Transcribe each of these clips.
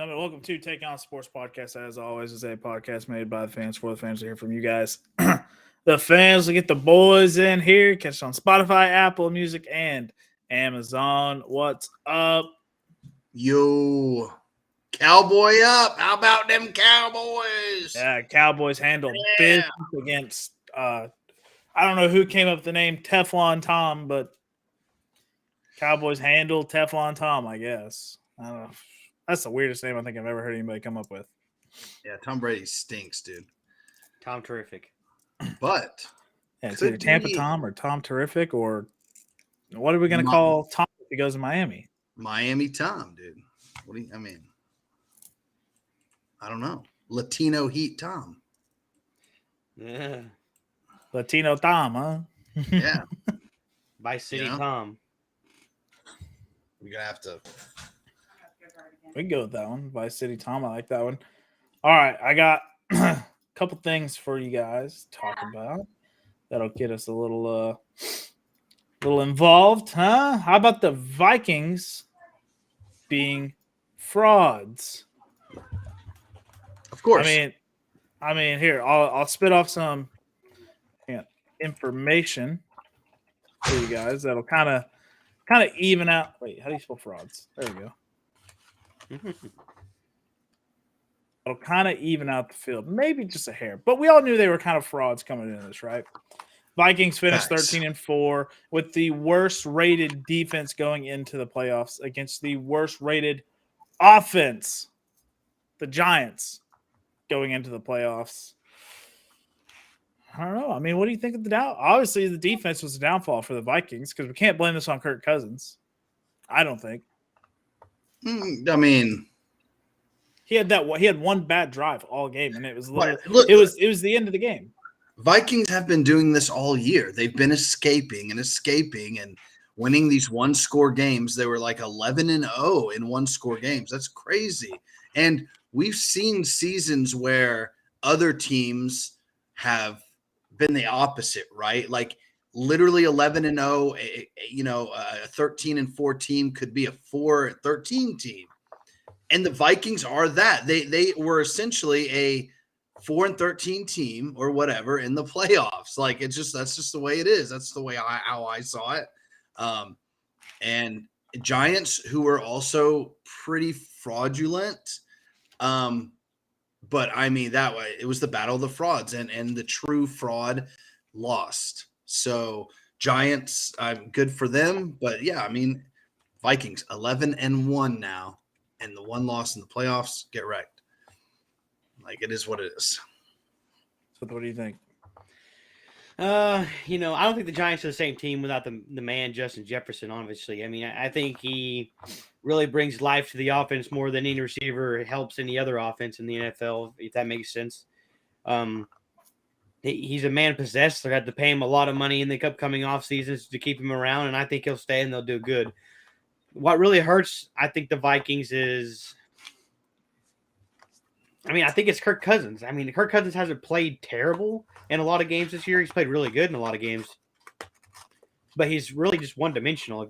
gentlemen, welcome to Take On Sports Podcast. As always, is a podcast made by the fans for the fans to hear from you guys. The fans will get the boys in here. Catch it on Spotify, Apple Music, and Amazon. What's up? Yo, Cowboy up. How about them Cowboys? Yeah, Cowboys handle business against, I don't know who came up with the name Teflon Tom, but Cowboys handle Teflon Tom, I guess. I don't know. That's the weirdest name I think I've ever heard anybody come up with. Yeah, Tom Brady stinks, dude. Tom Terrific. But yeah, it's either Tampa Tom or Tom Terrific, or what are we going to call Tom if he goes to Miami? Miami Tom, dude. What do you, I mean, I don't know. Latino Heat Tom. Yeah. Latino Tom, huh? Yeah. Vice City Tom. We're going to have to. We can go with that one. Vice City Tom. I like that one. All right. I got a couple things for you guys to talk about. That'll get us a little involved, huh? How about the Vikings being frauds? Of course. I mean, here, I'll spit off some information for you guys that'll kind of even out. Wait, how do you spell frauds? There we go. It'll kind of even out the field, maybe just a hair. But we all knew they were kind of frauds coming into this, right? Vikings finished 13-4 with the worst-rated defense going into the playoffs against the worst-rated offense, the Giants, going into the playoffs. I don't know. I mean, what do you think of the down? Obviously, the defense was a downfall for the Vikings because we can't blame this on Kirk Cousins. I don't think. I mean, he had one bad drive all game, and it was it was the end of the game. Vikings have been doing this all year. They've been escaping and winning these one-score games. They were like 11-0 in one-score games. That's crazy. And we've seen seasons where other teams have been the opposite, right? Like literally 11-0, a 13-4 team could be a 4-13 team. And the Vikings are that. They were essentially a 4-13 team or whatever in the playoffs. Like that's just the way it is. That's the way how I saw it. And Giants, who were also pretty fraudulent. But I mean, that way it was the battle of the frauds, and the true fraud lost. So Giants, good for them. But yeah, I mean, Vikings 11-1 now, and the one loss in the playoffs, get wrecked. Like it is what it is. So what do you think? I don't think the Giants are the same team without the man Justin Jefferson. Obviously, I mean, I think he really brings life to the offense more than any receiver helps any other offense in the NFL. If that makes sense. He's a man possessed. They had to pay him a lot of money in the upcoming off seasons to keep him around, and I think he'll stay and they'll do good. What really hurts, I think, the Vikings is. I mean, I think it's Kirk Cousins. I mean, Kirk Cousins hasn't played terrible in a lot of games this year. He's played really good in a lot of games. But he's really just one-dimensional,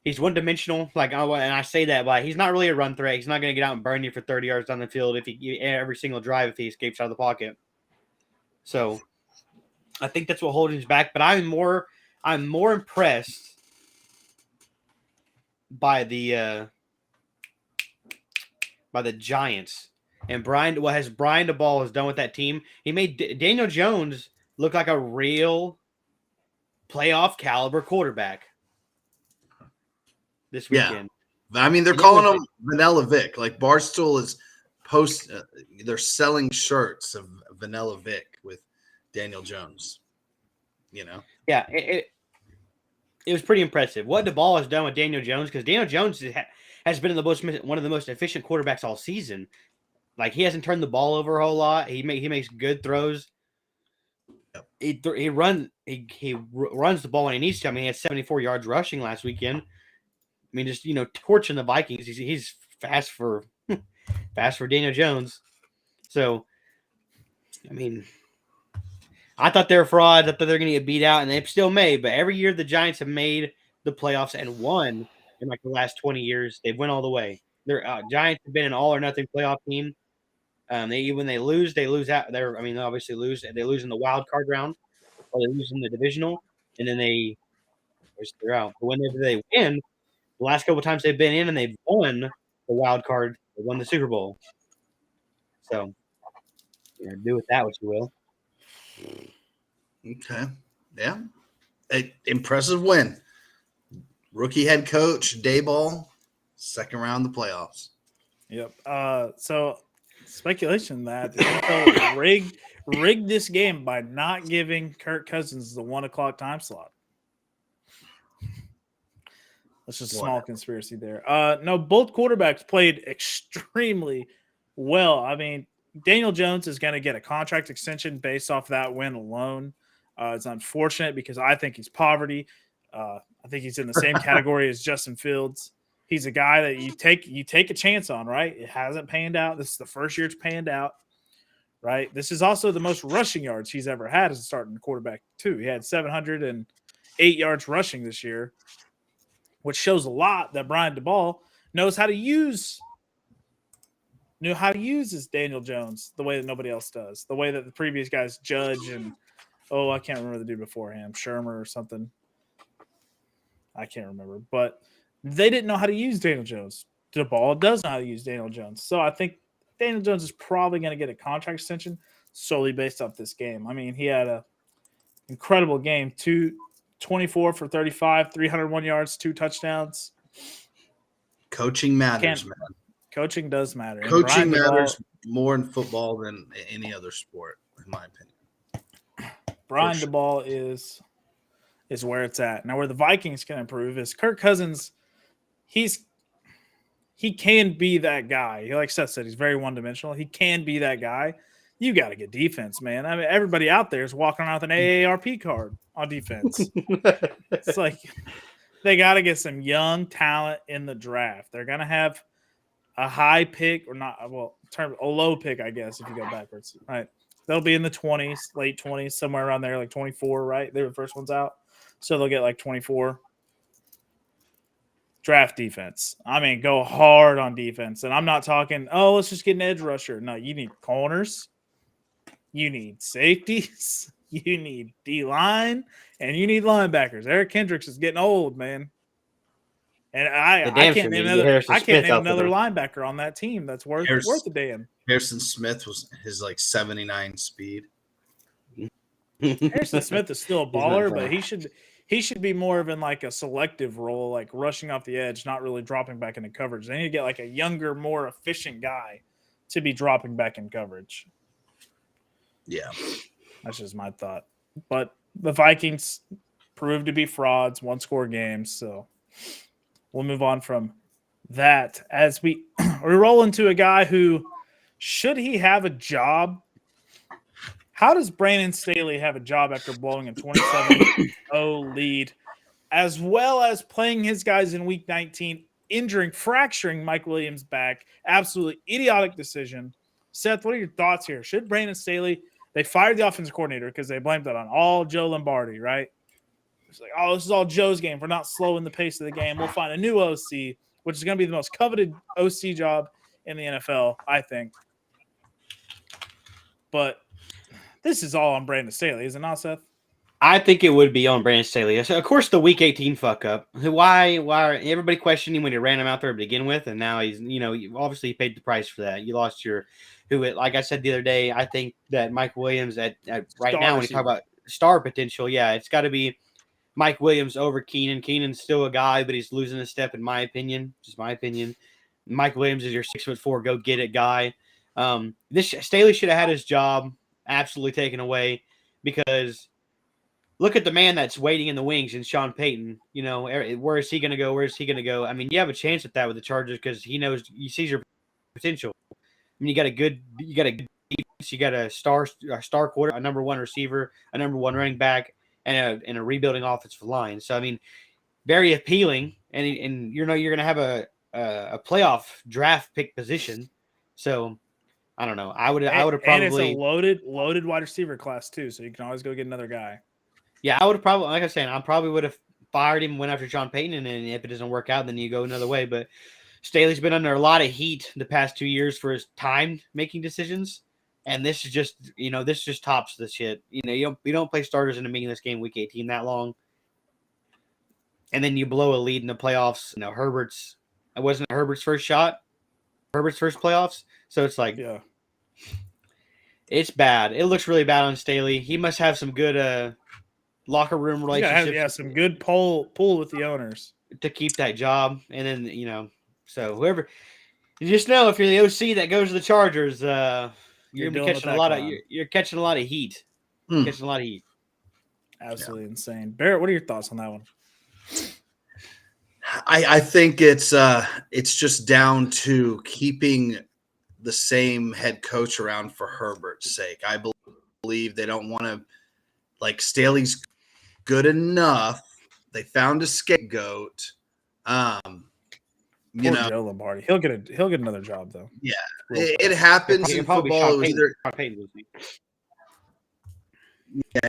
He's one-dimensional. And I say that by he's not really a run threat. He's not going to get out and burn you for 30 yards down the field every single drive if he escapes out of the pocket. So I think that's what holds him back. But I'm more impressed by the Giants and what has Brian DeBall has done with that team. He made Daniel Jones look like a real playoff caliber quarterback this weekend. Yeah. I mean, they're calling him Vanilla Vic. Like Barstool is they're selling shirts of Vanilla Vic with Daniel Jones. Yeah, it was pretty impressive what DeBall has done with Daniel Jones, because Daniel Jones has been one of the most efficient quarterbacks all season. Like he hasn't turned the ball over a whole lot. He makes good throws. Yep. He runs the ball when he needs to. I mean, he had 74 yards rushing last weekend. I mean, just torching the Vikings. He's fast for Daniel Jones. So, I mean, I thought they were frauds. I thought they were going to get beat out, and they still may. But every year the Giants have made the playoffs and won, in like the last 20 years. They've went all the way. Their Giants have been an all or nothing playoff team. When they lose out. They obviously lose. They lose in the wild card round, or they lose in the divisional, and then they're out. But whenever they win, the last couple times they've been in and they've won the wild card, they won the Super Bowl. So, do with that what you will. Okay. Yeah. Impressive win. Rookie head coach, Dayball, second round of the playoffs. Yep. So speculation that the NFL rigged this game by not giving Kirk Cousins the 1:00 time slot. That's just a small conspiracy there. No, both quarterbacks played extremely well. I mean, Daniel Jones is going to get a contract extension based off that win alone. It's unfortunate because I think he's poverty. I think he's in the same category as Justin Fields. He's a guy that you take a chance on, right? It hasn't panned out. This is the first year it's panned out, right? This is also the most rushing yards he's ever had as a starting quarterback, too. He had 708 yards rushing this year, which shows a lot that Brian DeBall knows how to use his Daniel Jones the way that nobody else does, the way that the previous guys Judge and I can't remember the dude before him, Shermer or something. I can't remember, but they didn't know how to use Daniel Jones. DeBall does know how to use Daniel Jones. So I think Daniel Jones is probably going to get a contract extension solely based off this game. I mean, he had an incredible game, 24 for 35, 301 yards, 2 touchdowns. Coaching matters, man. Coaching does matter. Coaching matters more in football than any other sport, in my opinion. Brian DeBall is where it's at. Now, where the Vikings can improve is Kirk Cousins. He can be that guy. Like Seth said, he's very one-dimensional. He can be that guy. You got to get defense, man. I mean, everybody out there is walking around with an AARP card on defense. It's like they got to get some young talent in the draft. They're going to have a high pick or not, a low pick, I guess, if you go backwards, right? They'll be in the 20s, late 20s, somewhere around there, like 24, right? They were the first ones out. So they'll get like 24. Draft defense. I mean, go hard on defense. And I'm not talking, let's just get an edge rusher. No, you need corners. You need safeties. You need D-line. And you need linebackers. Eric Kendricks is getting old, man. And I can't name another linebacker on that team that's worth a damn. Harrison Smith was his 79 speed. Harrison Smith is still a baller, but he should be more of in like a selective role, like rushing off the edge, not really dropping back into coverage. They need to get like a younger, more efficient guy to be dropping back in coverage. Yeah. That's just my thought. But the Vikings proved to be frauds, 1-score games, so we'll move on from that as we roll into a guy who, should he have a job? How does Brandon Staley have a job after blowing a 27-0 lead, as well as playing his guys in Week 19, fracturing Mike Williams' back? Absolutely idiotic decision. Seth, what are your thoughts here? Should Brandon Staley – they fired the offensive coordinator because they blamed it on all Joe Lombardi, right? It's like, this is all Joe's game. We're not slowing the pace of the game. We'll find a new OC, which is going to be the most coveted OC job in the NFL, I think. But this is all on Brandon Staley, is it not, Seth? I think it would be on Brandon Staley. So, of course, the Week 18 fuck up. Why are everybody questioning when you ran him out there to begin with, and now he's, obviously you paid the price for that. You lost like I said the other day, I think that Mike Williams at right now, when you talk about star potential, it's got to be Mike Williams over Keenan. Keenan's still a guy, but he's losing a step, in my opinion. Just my opinion. Mike Williams is your 6'4" go get it guy. This Staley should have had his job absolutely taken away, because look at the man that's waiting in the wings in Sean Payton. Where is he going to go? Where is he going to go? I mean, you have a chance at that with the Chargers because he sees your potential. I mean, you got a good defense, you got a star quarter, a number 1 receiver, a number 1 running back, and a rebuilding offensive line. So I mean, very appealing, and you're going to have a playoff draft pick position. So I don't know. I would have probably. And it's a loaded wide receiver class too, so you can always go get another guy. Yeah, I would have probably, like I was saying, I probably would have fired him, went after Sean Payton, and if it doesn't work out, then you go another way. But Staley's been under a lot of heat the past 2 years for his time making decisions, and this is just this just tops the shit. You don't play starters in a meaningless game week 18 that long, and then you blow a lead in the playoffs. It wasn't Herbert's first shot, Herbert's first playoffs, so it's like it's bad. It looks really bad on Staley. He must have some good locker room relationships. Some good pull with the owners to keep that job, and then so whoever, you just know if you're the OC that goes to the Chargers, you're catching a lot of catching a lot of heat. Catching a lot of heat. Absolutely insane. Barrett, what are your thoughts on that one? I think it's just down to keeping the same head coach around for Herbert's sake. I believe they don't want to, like, Staley's good enough. They found a scapegoat. Joe Lombardi. He'll get another job though. Yeah, it happens in football. It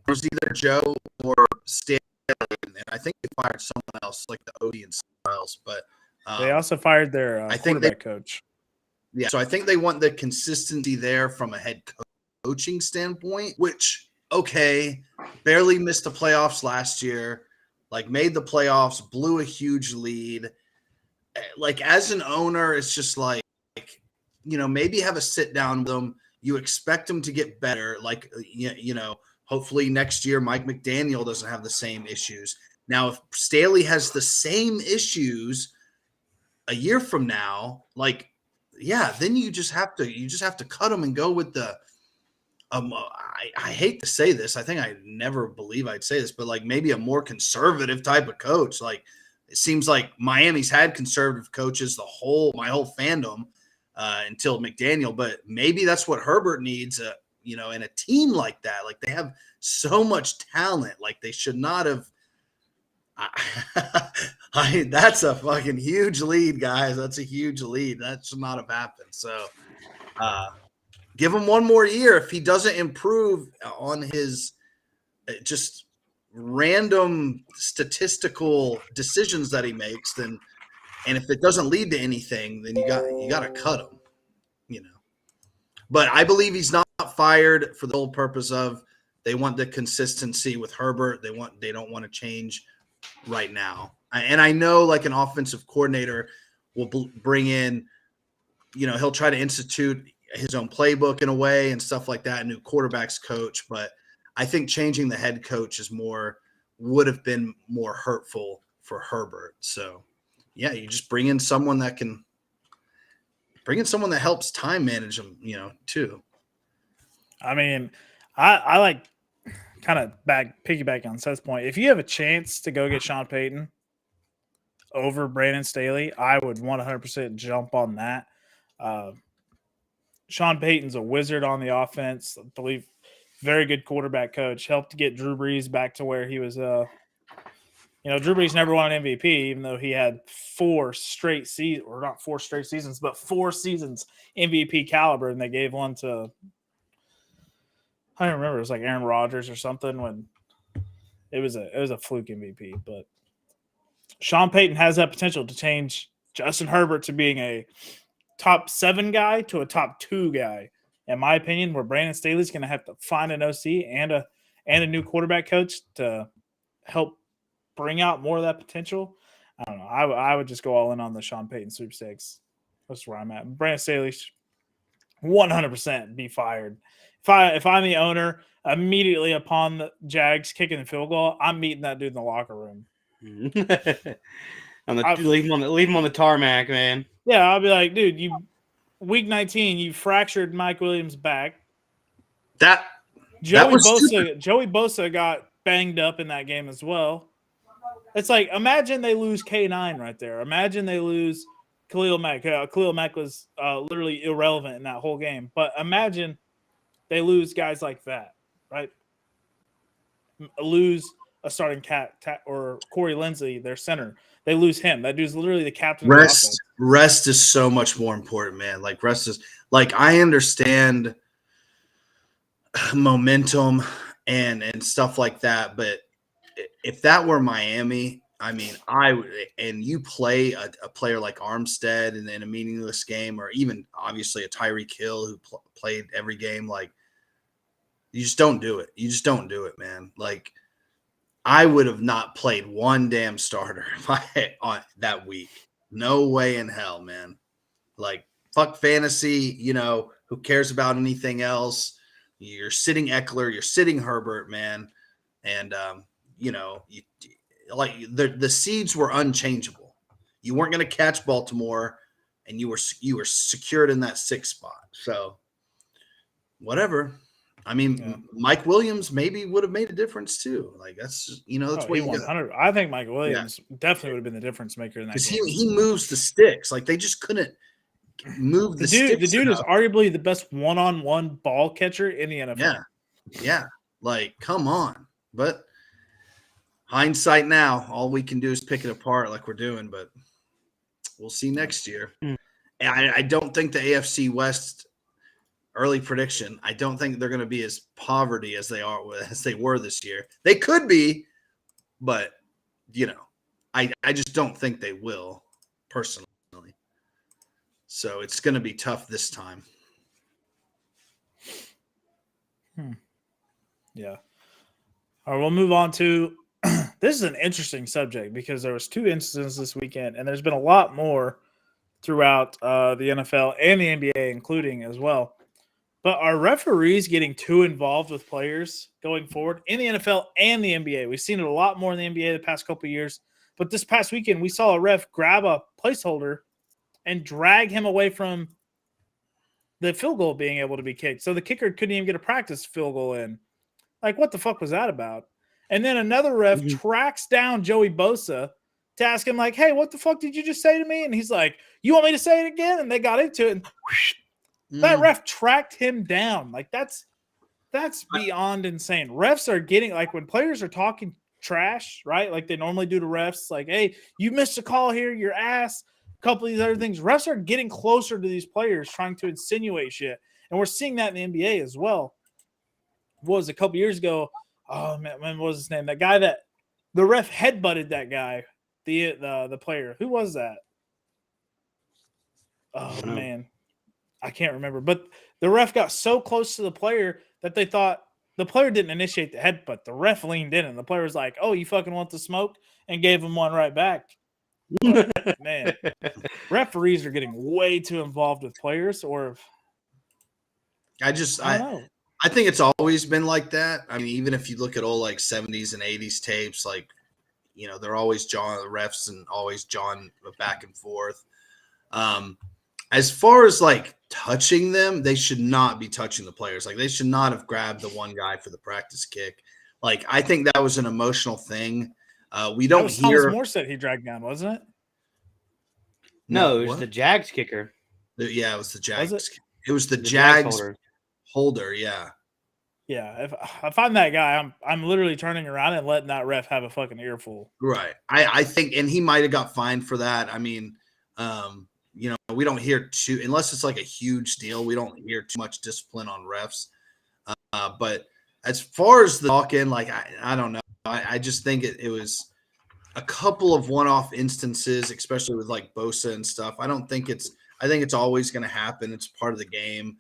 was either Joe or Staley, and I think they fired someone else, like the OD and Styles. But they also fired their quarterback coach. Yeah, so I think they want the consistency there from a head coaching standpoint, which, okay, barely missed the playoffs last year, like made the playoffs, blew a huge lead. Like, as an owner, it's just like, maybe have a sit down with them. You expect them to get better. Like, hopefully next year Mike McDaniel doesn't have the same issues. Now, if Staley has the same issues a year from now, like, yeah, then you just have to cut them and go with the I hate to say this. I think I never believe I'd say this, but like maybe a more conservative type of coach. Like, it seems like Miami's had conservative coaches my whole fandom until McDaniel, but maybe that's what Herbert needs, in a team like that. Like, they have so much talent. Like, they should not have. That's a fucking huge lead, guys. That's a huge lead. That should not have happened. So give him one more year. If he doesn't improve on his just random statistical decisions that he makes, and if it doesn't lead to anything, then you got to cut him. But I believe he's not fired for the whole purpose of they want the consistency with Herbert. They don't want to change right now. And I know, like, an offensive coordinator will bring in, he'll try to institute his own playbook in a way and stuff like that, a new quarterbacks coach. But I think changing the head coach would have been more hurtful for Herbert. So, yeah, you just bring in someone that helps time manage them, too. I mean, I like kind of piggyback on Seth's point. If you have a chance to go get Sean Payton over Brandon Staley, I would 100% jump on that. Sean Payton's a wizard on the offense. I believe very good quarterback coach. Helped to get Drew Brees back to where he was. Drew Brees never won an MVP, even though he had 4 seasons MVP caliber, and they gave one to, I don't remember, it was like Aaron Rodgers or something, when it was a fluke MVP. But Sean Payton has that potential to change Justin Herbert to being a top 7 guy to a top 2 guy, in my opinion, where Brandon Staley's going to have to find an OC and a new quarterback coach to help bring out more of that potential. I don't know. I would just go all in on the Sean Payton sweepstakes. That's where I'm at. Brandon Staley 100% be fired. If I'm the owner, immediately upon the Jags kicking the field goal, I'm meeting that dude in the locker room. Leave him on the tarmac, man. Yeah, I'll be like, dude, week 19, you fractured Mike Williams' back. Joey Bosa got banged up in that game as well. It's like, imagine they lose K9 right there. Imagine they lose Khalil Mack. Khalil Mack was literally irrelevant in that whole game. But imagine they lose guys like that, right? Lose a starting or Corey Lindsey, their center. They lose him. That dude's literally the captain. Rest is so much more important, man. Like, rest is, like, I understand momentum and stuff like that, but if that were Miami, I mean, and you play a player like Armstead in a meaningless game, or even obviously a Tyreek Hill who played every game. Like, you just don't do it. You just don't do it, man. Like, I would have not played one damn starter on that week. No way in hell, man. Like, fuck fantasy. Who cares about anything else? You're sitting Eckler, you're sitting Herbert, man, and like the seeds were unchangeable. You weren't going to catch Baltimore, and you were secured in that 6th spot. So, whatever. I mean, Mike Williams maybe would have made a difference too. Like that's what he 100. I think Mike Williams definitely would have been the difference maker in that game. Because he moves the sticks. Like they just couldn't move the sticks. The dude is arguably the best one-on-one ball catcher in the NFL. Yeah. Like, come on. But hindsight now, all we can do is pick it apart like we're doing. But we'll see next year. I don't think the AFC West. Early prediction, I don't think they're going to be as poverty as they were this year. They could be, but I just don't think they will personally. So it's going to be tough this time. Yeah. All right, we'll move on to this is an interesting subject because there was 2 incidents this weekend, and there's been a lot more throughout the NFL and the NBA, including as well. But are referees getting too involved with players going forward in the NFL and the NBA? We've seen it a lot more in the NBA the past couple of years. But this past weekend, we saw a ref grab a placeholder and drag him away from the field goal being able to be kicked. So the kicker couldn't even get a practice field goal in. Like, what the fuck was that about? And then another ref tracks down Joey Bosa to ask him, like, hey, what the fuck did you just say to me? And he's like, you want me to say it again? And they got into it, and that ref tracked him down. Like, that's beyond insane. Refs are getting, like, when players are talking trash, right, like they normally do to refs, like, hey, you missed a call here, your ass, a couple of these other things. Refs are getting closer to these players, trying to insinuate shit. And we're seeing that in the NBA as well. What was it, a couple years ago? Oh, man, what was his name? That guy that the ref headbutted that guy, the player. Who was that? Oh, man. I can't remember, but the ref got so close to the player that they thought the player didn't initiate the headbutt. The ref leaned in, and the player was like, "Oh, you fucking want the smoke?" and gave him one right back. But, man, referees are getting way too involved with players. Or I think it's always been like that. I mean, even if you look at old like 70s and 80s tapes, like they're always jawing the refs and always jawing back and forth. As far as like touching them, they should not be touching the players. Like they should not have grabbed the one guy for the practice kick. Like I think that was an emotional thing. We don't hear. Thomas Morstead he dragged down, wasn't it? No, it was the Jags kicker. Yeah, it was the Jags. Was it? It was the Jags holder. Yeah. Yeah, if I find that guy, I'm literally turning around and letting that ref have a fucking earful. Right. I think, and he might have got fined for that. I mean, we don't hear unless it's like a huge deal. We don't hear too much discipline on refs. But as far as the talking, like I don't know. I just think it was a couple of one-off instances, especially with like Bosa and stuff. I think it's always going to happen. It's part of the game.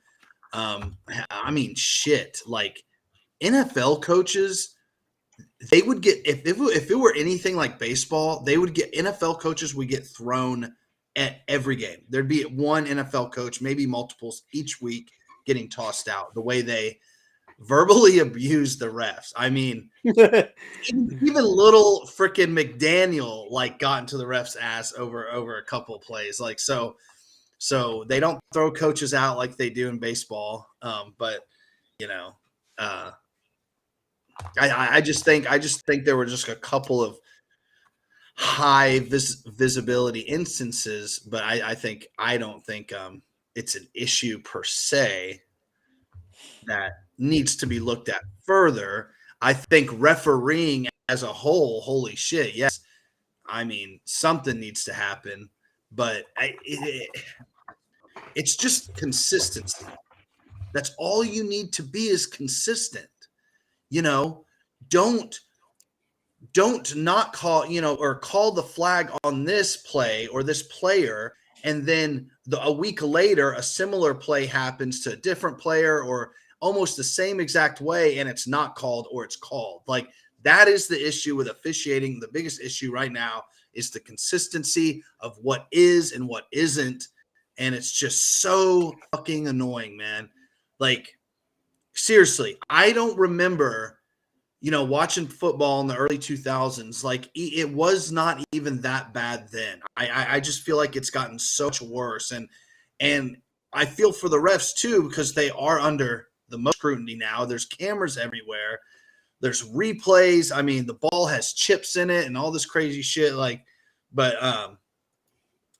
I mean, shit. Like NFL coaches, they would get if it were anything like baseball, they would get NFL coaches would get thrown at every game. There'd be one NFL coach, maybe multiples each week, getting tossed out. The way they verbally abuse the refs. I mean, even little freaking McDaniel like got into the ref's ass over a couple of plays. Like so they don't throw coaches out like they do in baseball. But I just think there were just a couple of high visibility instances, but I don't think it's an issue per se that needs to be looked at further. I think refereeing as a whole, holy shit, yes. I mean, something needs to happen, but it's just consistency. That's all you need to be is consistent. Don't don't not call, or call the flag on this play or this player, and then a week later, a similar play happens to a different player or almost the same exact way, and it's not called or it's called. Like, that is the issue with officiating. The biggest issue right now is the consistency of what is and what isn't, and it's just so fucking annoying, man. Like, seriously, I don't remember watching football in the early 2000s, like it was not even that bad then. I just feel like it's gotten so much worse. And I feel for the refs too, because they are under the most scrutiny now. There's cameras everywhere. There's replays. I mean, the ball has chips in it and all this crazy shit. But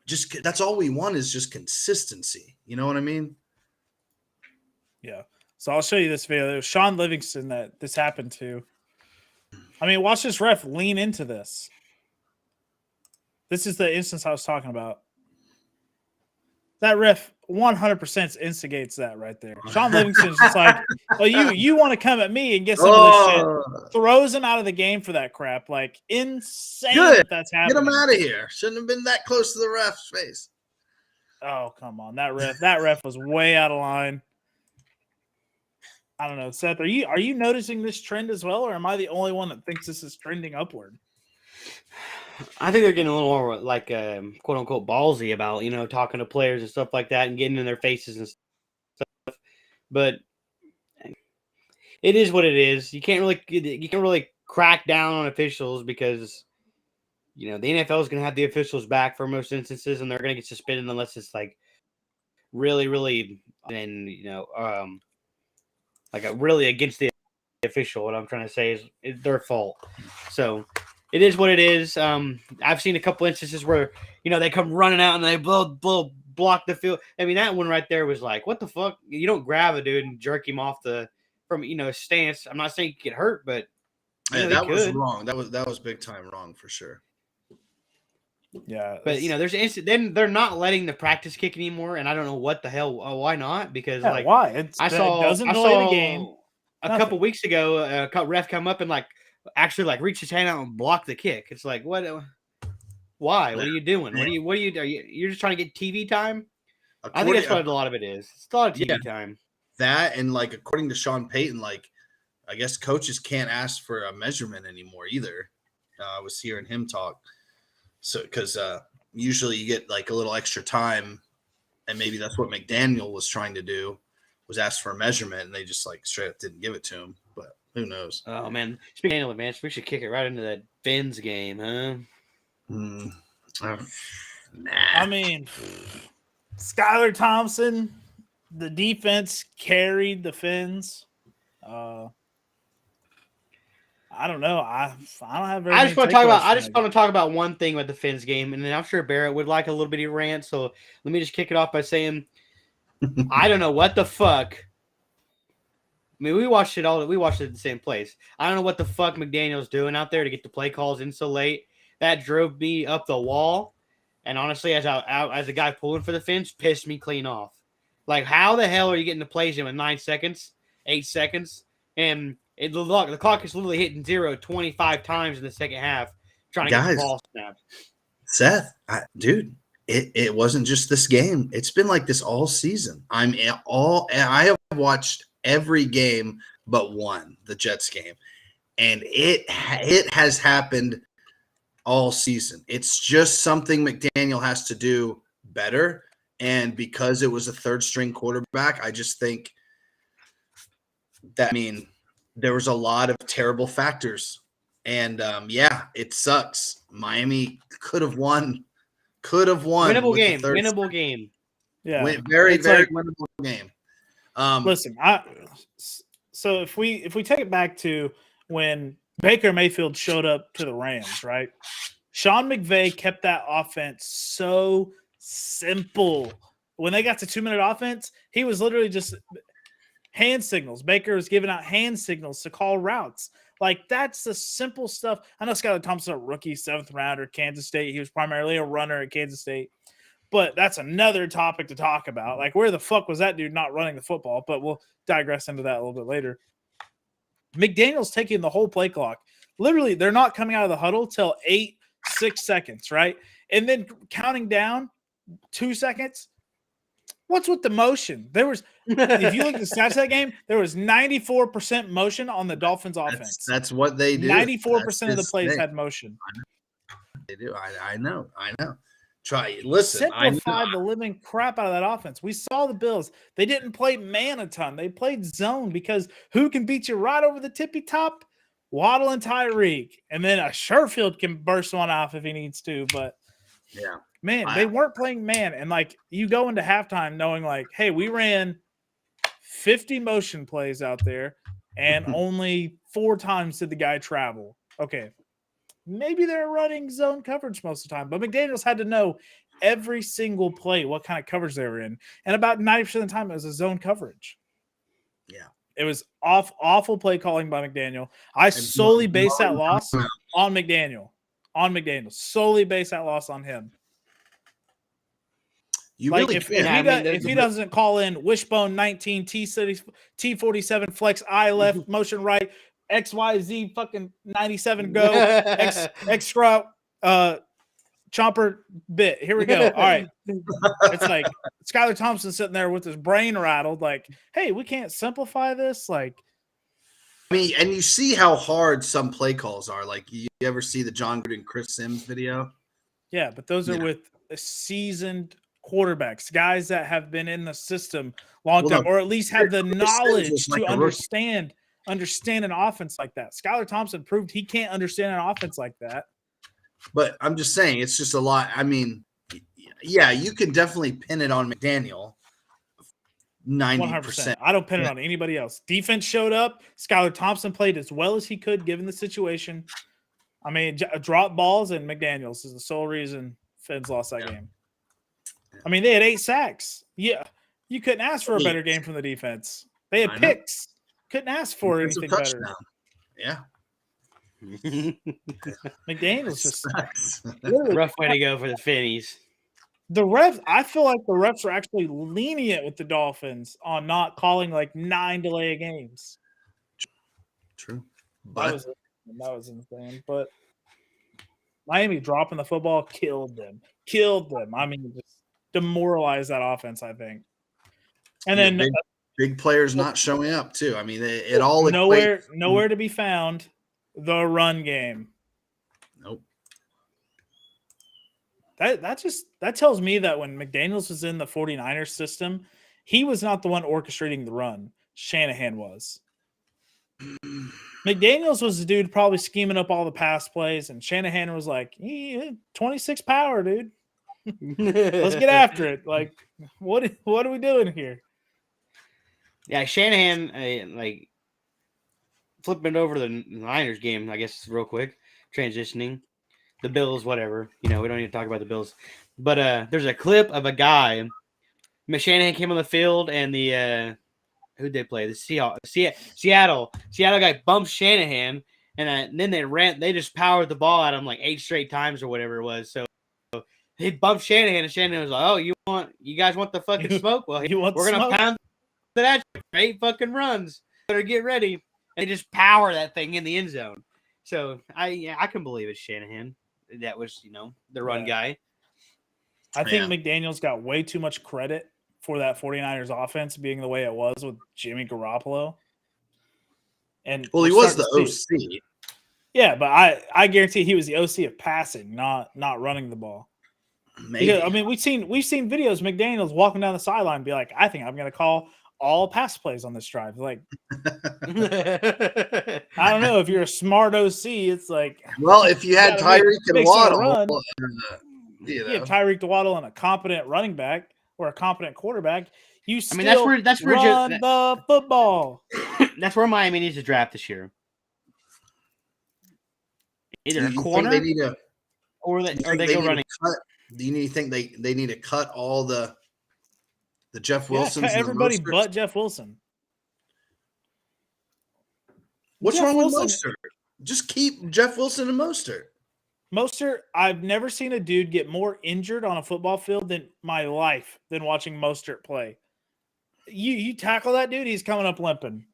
just that's all we want is just consistency. You know what I mean? Yeah. So I'll show you this video. It was Sean Livingston that this happened to. I mean, watch this ref lean into this. This is the instance I was talking about. That ref 100% instigates that right there. Sean Livingston's just like, oh, you want to come at me and get some of this shit. Throws him out of the game for that crap. Like, insane that that's happening. Get him out of here. Shouldn't have been that close to the ref's face. Oh, come on. That ref was way out of line. I don't know, Seth. Are you noticing this trend as well, or am I the only one that thinks this is trending upward? I think they're getting a little more like quote unquote ballsy about talking to players and stuff like that and getting in their faces and stuff. But it is what it is. You can't really crack down on officials because the NFL is going to have the officials back for most instances, and they're going to get suspended unless it's like really, really like really against the official. What I'm trying to say is their fault. So it is what it is. I've seen a couple instances where, they come running out and they block the field. I mean, that one right there was like, what the fuck? You don't grab a dude and jerk him off from his stance. I'm not saying you get hurt, but that was wrong. That was big time wrong for sure. Yeah, but there's an instant. Then they're not letting the practice kick anymore, and I don't know what the hell. Why not? Because why? I saw the game. A couple weeks ago, a ref come up and actually reach his hand out and block the kick. It's like, what? Why? What are you doing? What are you? You're just trying to get TV time. I think that's what a lot of it is. It's a lot of TV time. That and according to Sean Payton, I guess coaches can't ask for a measurement anymore either. I was hearing him talk. So, because usually you get a little extra time, and maybe that's what McDaniel was trying to do, was ask for a measurement, and they just straight up didn't give it to him. But who knows? Oh man, speaking of advance, we should kick it right into that Fins game, huh? Nah. I mean, Skylar Thompson, the defense carried the Fins. I don't know. I don't have very. I just want to talk about one thing with the Fins game, and then I'm sure Barrett would like a little bitty rant. So let me just kick it off by saying, I don't know what the fuck. I mean, we watched it at the same place. I don't know what the fuck McDaniel's doing out there to get the play calls in so late. That drove me up the wall, and honestly, as a guy pulling for the Fins, pissed me clean off. Like, how the hell are you getting the plays in with 9 seconds, 8 seconds, and the clock is literally hitting 0 25 times in the second half, trying to get the ball snapped. Seth, dude, it wasn't just this game. It's been like this all season. I have watched every game but one, the Jets game, and it has happened all season. It's just something McDaniel has to do better, and because it was a third string quarterback, I just think that there was a lot of terrible factors, and it sucks. Miami could have won. Winnable game. Yeah, very winnable game. Listen, so if we take it back to when Baker Mayfield showed up to the Rams, right? Sean McVay kept that offense so simple. When they got to 2-minute offense, he was literally just hand signals. Baker was giving out hand signals to call routes. That's the simple stuff. I know Skylar Thompson, a rookie 7th rounder, Kansas State. He was primarily a runner at Kansas State. But that's another topic to talk about. Where the fuck was that dude not running the football? But we'll digress into that a little bit later. McDaniel's taking the whole play clock. literally, they're not coming out of the huddle till 6 seconds, right? And then counting down 2 seconds. What's with the motion? There was, if you look at the stats of that game, there was 94% motion on the Dolphins offense. That's what they do. 94% of the plays had motion. They do. I know. Listen. Simplified the living crap out of that offense. We saw the Bills. They didn't play man a ton. They played zone because who can beat you right over the tippy top? Waddle and Tyreek. And then a Sherfield can burst one off if he needs to. But yeah. Man, they weren't playing man. And, like, you go into halftime knowing, like, hey, we ran 50 motion plays out there and only 4 times did the guy travel. Okay, maybe they're running zone coverage most of the time. But McDaniels had to know every single play what kind of coverage they were in. And about 90% of the time, it was a zone coverage. Yeah. It was awful play calling by McDaniel. I solely base that loss on McDaniel. Solely base that loss on him. You like really if he doesn't call in wishbone 19 T47 flex I left motion right XYZ fucking 97 go X route chomper bit. Here we go. All right. It's like Skylar Thompson sitting there with his brain rattled like, hey, we can't simplify this. Like, I mean, and you see how hard some play calls are. Like, you ever see the John Gruden and Chris Sims video? Yeah, but those are with a seasoned quarterbacks, guys that have been in the system long time, or at least have the knowledge to understand an offense like that. Skylar Thompson proved he can't understand an offense like that. But I'm just saying, it's just a lot. I mean, yeah, you can definitely pin it on McDaniel. 90%. I don't pin it on anybody else. Defense showed up. Skylar Thompson played as well as he could given the situation. I mean, drop balls and McDaniels is the sole reason Fins lost that game. I mean, they had 8 sacks. Yeah, you couldn't ask for a better game from the defense. They had picks. Couldn't ask for anything better. Yeah. McDaniels just rough way to go for the Finnies. The refs, I feel like the refs are actually lenient with the Dolphins on not calling like 9 delay games. True. But that was insane. But Miami dropping the football killed them. I mean, just demoralized that offense, I think. And then big players not showing up too. I mean, it all nowhere to be found. The run game. Nope. That tells me that when McDaniels was in the 49ers system, he was not the one orchestrating the run. Shanahan was. McDaniels was the dude probably scheming up all the pass plays, and Shanahan was like, 26 power, dude. Let's get after it. Like, what are we doing here? Yeah, Shanahan, like, flipping it over to the Niners game, I guess, real quick, transitioning. The Bills, whatever. You know, we don't need to talk about the Bills. But there's a clip of a guy. Shanahan came on the field, and the who'd they play? The Seattle. Seattle guy bumps Shanahan, and then they just powered the ball at him like 8 straight times or whatever it was. So he bumped Shanahan, and Shanahan was like, "Oh, you guys want the fucking smoke? Well, we're gonna pound that for 8 fucking runs. Better get ready." And they just power that thing in the end zone. So I can believe it's Shanahan. That was, the run guy. I think McDaniels got way too much credit for that 49ers offense being the way it was with Jimmy Garoppolo. And he was the OC. Yeah, but I guarantee he was the OC of passing, not running the ball. Maybe. Because, I mean, we've seen videos McDaniels walking down the sideline and be like, I think I'm going to call all pass plays on this drive. Like, I don't know if you're a smart OC. It's like, well, if you had Tyreek and Waddle, you have Tyreek Waddle and a competent running back or a competent quarterback, you still that's where run the football. That's where Miami needs to draft this year. Either a corner, or they go running. Do you think they need to cut all the Jeff Wilsons? Cut everybody but Jeff Wilson. What's wrong with Mostert? Just keep Jeff Wilson and Mostert. Mostert, I've never seen a dude get more injured on a football field than watching Mostert play. You tackle that dude, he's coming up limping.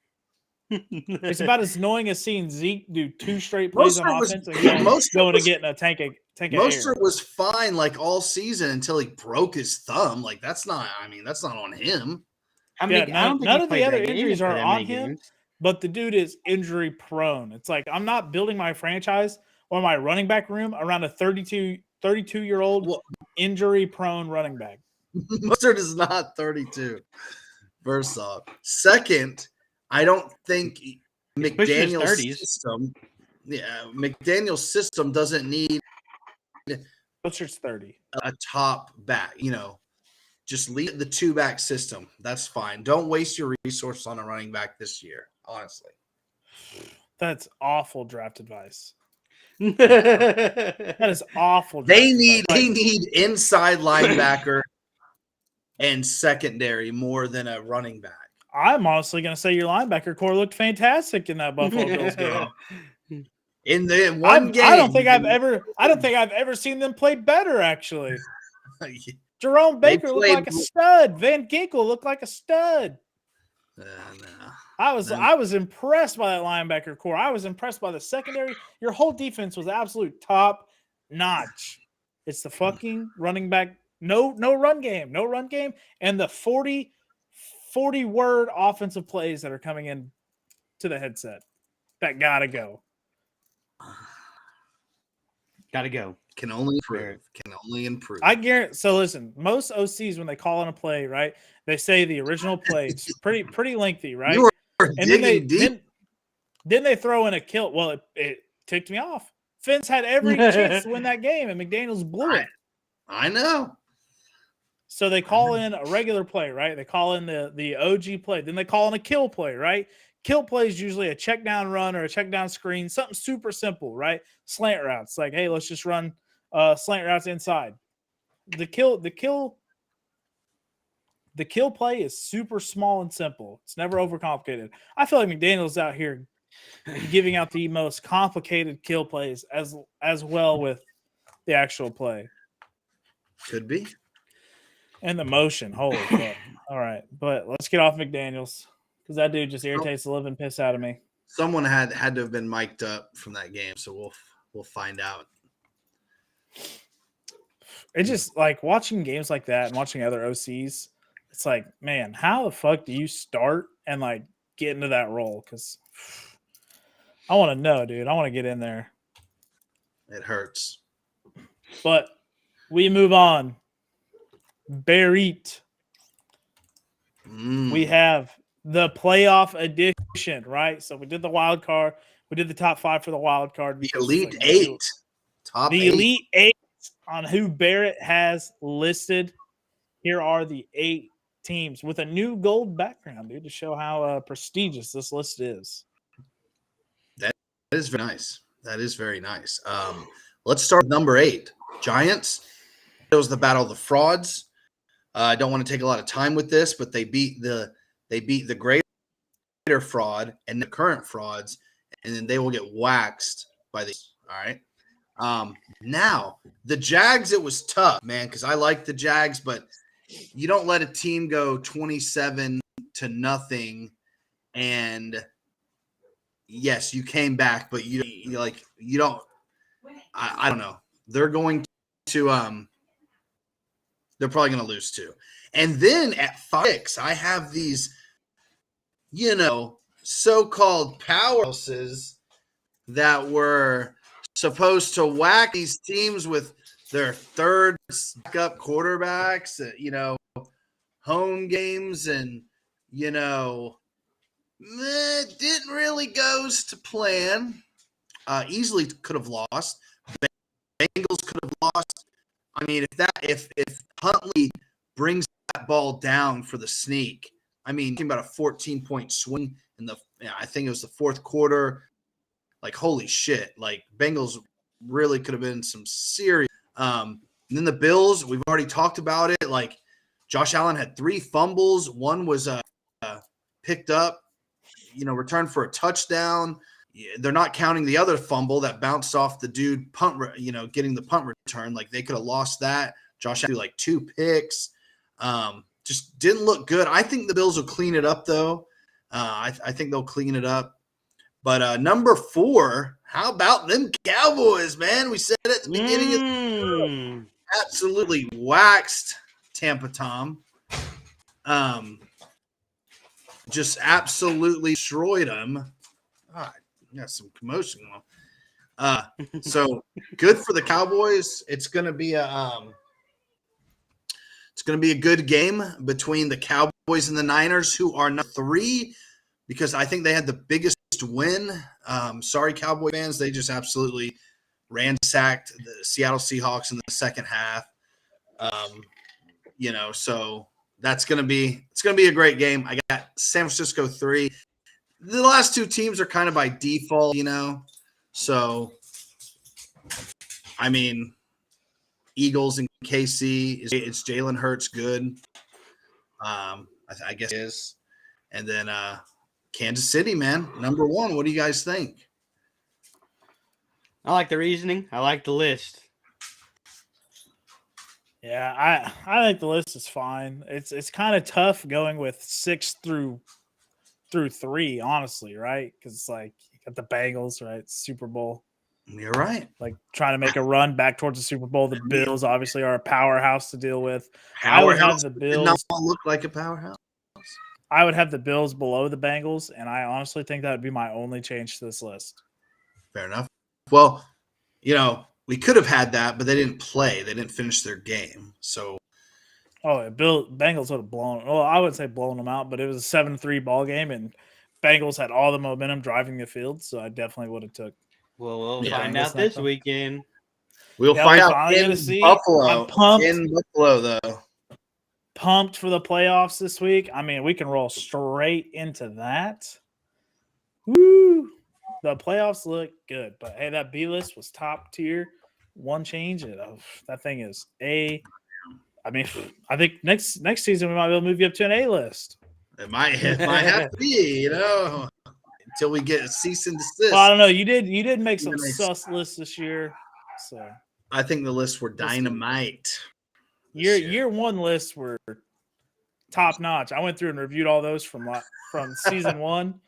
It's about as annoying as seeing Zeke do 2 straight plays on offense and going to get in a tank of air. Mostert was fine like all season until he broke his thumb. Like that's not on him. None of the other injuries are on him, but the dude is injury prone. It's like I'm not building my franchise or my running back room around a 32-year-old injury prone running back. Mostert is not 32. First off. Second, I don't think McDaniel's system. Yeah, McDaniel's system doesn't need Mostert's 30. A top back, just leave the 2-back system. That's fine. Don't waste your resource on a running back this year, honestly. That's awful draft advice. That is awful. They need inside linebacker and secondary more than a running back. I'm honestly going to say your linebacker core looked fantastic in that Buffalo Bills game. In the one game, I don't think I've ever seen them play better. Actually, Jerome Baker looked like a stud. Van Ginkel looked like a stud. No. I was impressed by that linebacker core. I was impressed by the secondary. Your whole defense was absolute top notch. It's the fucking running back. No run game, and the 40 word offensive plays that are coming in to the headset. That gotta go. Can only improve. I guarantee. So listen, most OCs when they call in a play, right? They say the original play. It's pretty lengthy, right? You were and then they throw in a kill. Well, it ticked me off. Fins had every chance to win that game, and McDaniels blew it. I know. So they call in a regular play, right? They call in the OG play. Then they call in a kill play, right? Kill play is usually a check down run or a check down screen, something super simple, right? Slant routes, like, hey, let's just run slant routes inside. The kill play is super small and simple. It's never overcomplicated. I feel like McDaniel's out here giving out the most complicated kill plays as well with the actual play. Could be. And the motion. Holy fuck. All right. But let's get off McDaniels because that dude just irritates the living piss out of me. Someone had to have been mic'd up from that game, so we'll find out. It's just like watching games like that and watching other OCs. It's like, man, how the fuck do you start and like get into that role? Because I want to know, dude. I want to get in there. It hurts. But we move on. Berit. We have the playoff edition, right? So we did the wild card. We did the top 5 for the wild card. The Elite 8. Top the 8. Elite 8 on who Barrett has listed. Here are the 8 teams with a new gold background, dude, to show how prestigious this list is. That is very nice. That is very nice. Let's start with number 8. Giants. It was the battle of the frauds. I don't want to take a lot of time with this, but they beat the greater fraud and the current frauds, and then they will get waxed by these. All right. Now the Jags, it was tough, man, because I like the Jags, but you don't let a team go 27-0, and yes, you came back, but you don't. I don't know. They're going to they're probably going to lose too. And then at 5, I have these, so-called powerhouses that were supposed to whack these teams with their third backup quarterbacks, home games, and, it didn't really go to plan. Easily could have lost. Bengals could have lost. I mean, if Huntley brings that ball down for the sneak, I mean, talking about a 14-point swing in I think it was the fourth quarter. Like, holy shit! Like, Bengals really could have been some serious. And then the Bills, we've already talked about it. Like, Josh Allen had 3 fumbles. One was picked up, returned for a touchdown. They're not counting the other fumble that bounced off the dude getting the punt return. Like, they could have lost that. Josh had 2 picks. Just didn't look good. I think the Bills will clean it up though. I think they'll clean it up. But number 4, how about them Cowboys, man? We said it at the beginning of the show. Absolutely waxed Tampa Tom. Just absolutely destroyed them. God, got some commotion going on. So good for the Cowboys. It's gonna be a good game between the Cowboys and the Niners, who are number 3, because I think they had the biggest win. Sorry, Cowboy fans, they just absolutely ransacked the Seattle Seahawks in the second half. So it's gonna be a great game. I got San Francisco 3. The last 2 teams are kind of by default, So, I mean, Eagles and KC, it's Jalen Hurts good. I guess it is. And then Kansas City, man, number 1. What do you guys think? I like the reasoning. I like the list. Yeah, I think the list is fine. It's kind of tough going with 6 through 3, honestly, right? Because it's like you got the Bengals, right? Super Bowl. You're right. Like trying to make a run back towards the Super Bowl. The Bills obviously are a powerhouse to deal with. I would have the Bills did not look like a powerhouse. I would have the Bills below the Bengals, and I honestly think that would be my only change to this list. Fair enough. Well, we could have had that, but they didn't play. They didn't finish their game. So, Bengals would have blown. Well, I would say blown them out, but it was a 7-3 ball game, and Bengals had all the momentum driving the field. So I definitely would have took. Well, we'll find out this weekend. We'll find out in Buffalo. I'm pumped. In Buffalo, though. Pumped for the playoffs this week. I mean, we can roll straight into that. Woo! The playoffs look good, but hey, that B list was top tier. One change, that thing is A. I mean, I think next season we might be able to move you up to an A list. It might have to be, until we get a cease and desist. Well, I don't know. You did make some sus lists this year, so I think the lists were dynamite. Year 1 lists were top notch. I went through and reviewed all those from season 1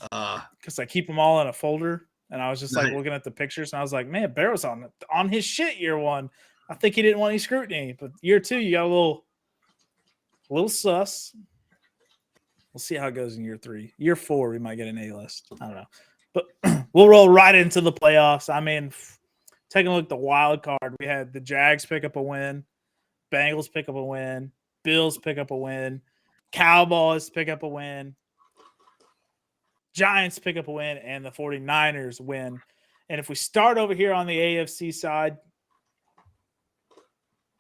because I keep them all in a folder, and I was just like looking at the pictures, and I was like, man, Barrow's on his shit year 1. I think he didn't want any scrutiny, but year 2 you got a little sus. We'll see how it goes in year 3. Year 4 we might get an A list. I don't know, but we'll roll right into the playoffs. I mean, taking a look at the wild card, we had the Jags pick up a win. Bengals pick up a win. Bills pick up a win. Cowboys pick up a win. Giants pick up a win. And the 49ers win. And if we start over here on the AFC side,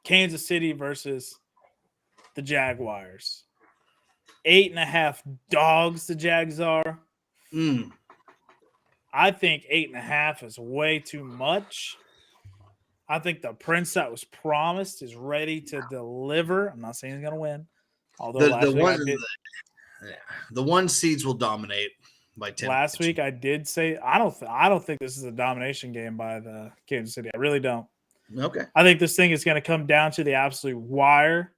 Kansas City versus the Jaguars. 8.5 dogs the Jags are. I think 8.5 is way too much. I think the prince that was promised is ready to deliver. I'm not saying he's going to win. Although the 1 seeds will dominate by 10. Last week I did say I don't think this is a domination game by the Kansas City. I really don't. Okay. I think this thing is going to come down to the absolute wire.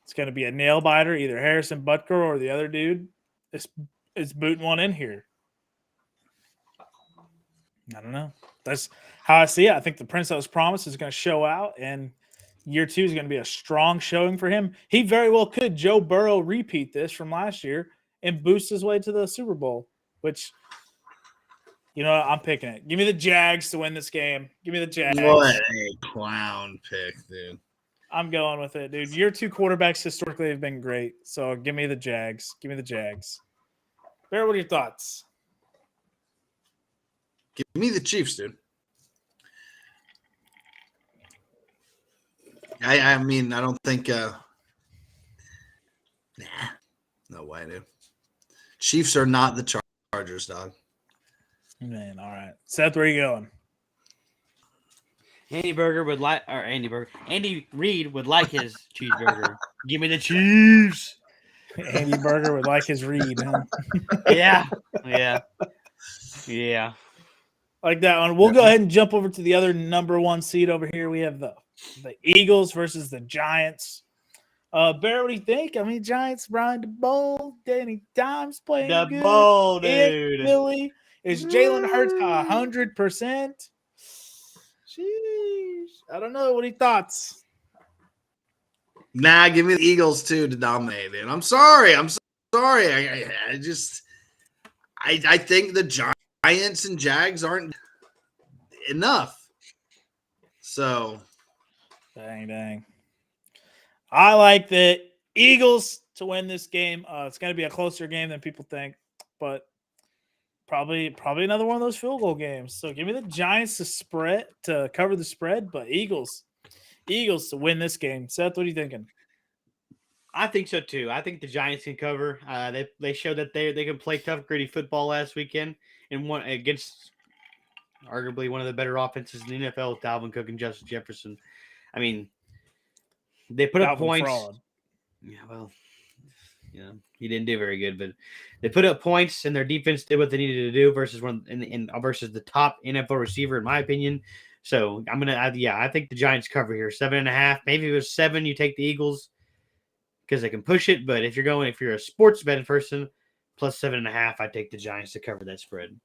It's going to be a nail biter. Either Harrison Butker or the other dude is booting one in here. I don't know. That's how I see it. I think the prince that was promised is going to show out, and year 2 is going to be a strong showing for him. He very well could Joe Burrow repeat this from last year and boost his way to the Super Bowl, which, I'm picking it. Give me the Jags to win this game. Give me the Jags. What a clown pick, dude. I'm going with it, dude. Year 2 quarterbacks historically have been great, so give me the Jags. Give me the Jags. Bear, what are your thoughts? Give me the Chiefs, dude. I mean, I don't think no way, dude. Chiefs are not the Chargers, dog. Man, all right. Seth, where are you going? Andy Reid would like his cheeseburger. Give me the Chiefs. Andy Burger would like his Reid, huh? Yeah. Like that one. We'll go ahead and jump over to the other number 1 seed over here. We have the Eagles versus the Giants. Barrett, what do you think? I mean, Giants, Brian DeBold, Danny Dimes playing The good. ball, In dude. Philly. Is Jalen Hurts 100%? Sheesh. I don't know. What are your thoughts? Nah, give me the Eagles too to dominate it. I'm sorry. I think the Giants and Jags aren't enough. So, Dang. I like the Eagles to win this game. It's going to be a closer game than people think, but probably another one of those field goal games. So give me the Giants to cover the spread, but Eagles to win this game. Seth, what are you thinking? I think so too. I think the Giants can cover. They showed that they can play tough, gritty football last weekend and won against arguably one of the better offenses in the NFL with Dalvin Cook and Justin Jefferson. I mean, they put up points. Fraud. Yeah, well, he didn't do very good, but they put up points and their defense did what they needed to do versus versus the top NFL receiver, in my opinion. So I think the Giants cover here 7.5. Maybe if it was 7, you take the Eagles because they can push it. But if you're a sports betting person, plus 7.5, I take the Giants to cover that spread.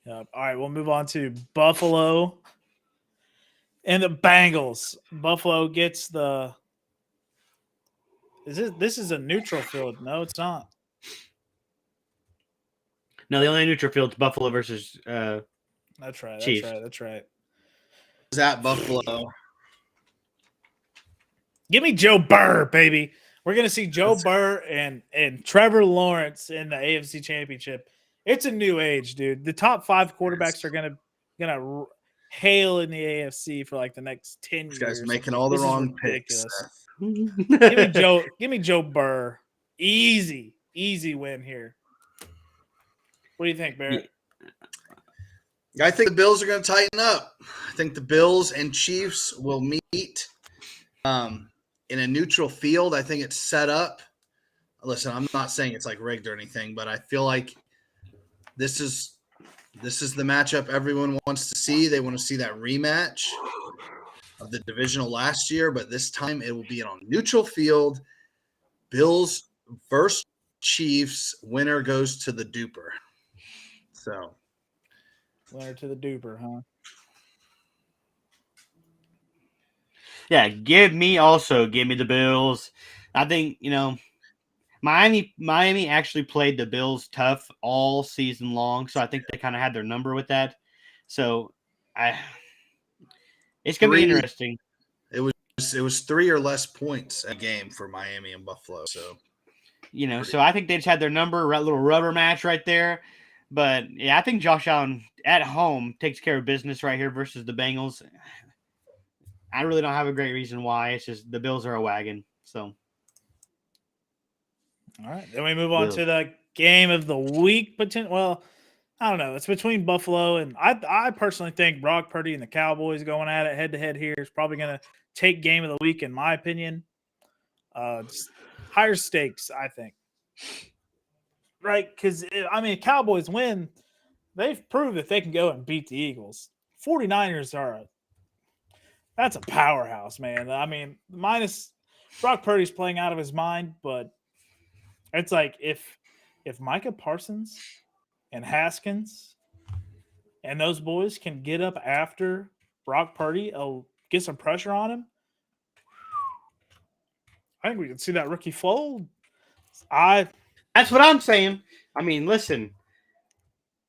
Yep. All right, we'll move on to Buffalo and the Bengals. Buffalo gets the. This is a neutral field? No, it's not. No, the only neutral field is Buffalo versus. That's right. Chiefs. That's right. Is that Buffalo? Give me Joe Burr, baby. We're gonna see Joe Burr and Trevor Lawrence in the AFC Championship. It's a new age, dude. The top 5 quarterbacks are gonna hail in the AFC for like the next 10 years. This guy's making all the wrong picks. Give me Joe Burr. Easy win here. What do you think, Barrett? I think the Bills are going to tighten up. I think the Bills and Chiefs will meet in a neutral field. I think it's set up. Listen, I'm not saying it's like rigged or anything, but I feel like this is the matchup everyone wants to see. They want to see that rematch of the divisional last year, but this time it will be on a neutral field. Bills versus Chiefs. Winner goes to the duper. So, winner to the duper, huh? Yeah, give me the Bills. I think, Miami actually played the Bills tough all season long, so I think they kind of had their number with that. So, it's going to be interesting. It was 3 or less points a game for Miami and Buffalo. So, so I think they just had their number, a little rubber match right there. But, yeah, I think Josh Allen at home takes care of business right here versus the Bengals. I really don't have a great reason why. It's just the Bills are a wagon. So, all right. Then we move on to the game of the week. Well, I don't know. It's between Buffalo and I personally think Brock Purdy and the Cowboys going at it head-to-head here is probably going to take game of the week, in my opinion. Just higher stakes, I think. Right? Because, Cowboys win. They've proved that they can go and beat the Eagles. 49ers that's a powerhouse, man. Minus Brock Purdy's playing out of his mind, but it's like if Micah Parsons and Haskins and those boys can get up after Brock Purdy, get some pressure on him, I think we can see that rookie fold. That's what I'm saying. Listen,